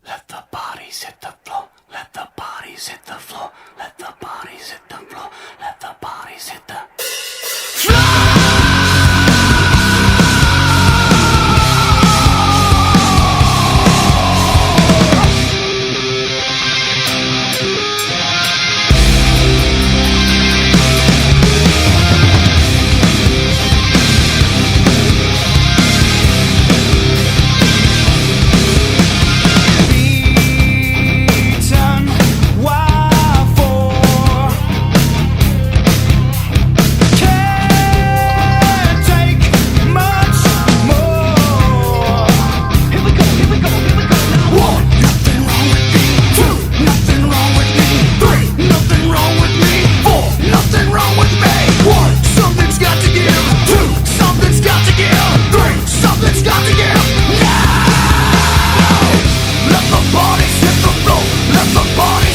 Let the bodies hit the floor. Let the bodies hit the floor. Let the bodies hit the floor. Let the bodies hit the let the bodies hit the floor. Let the bodies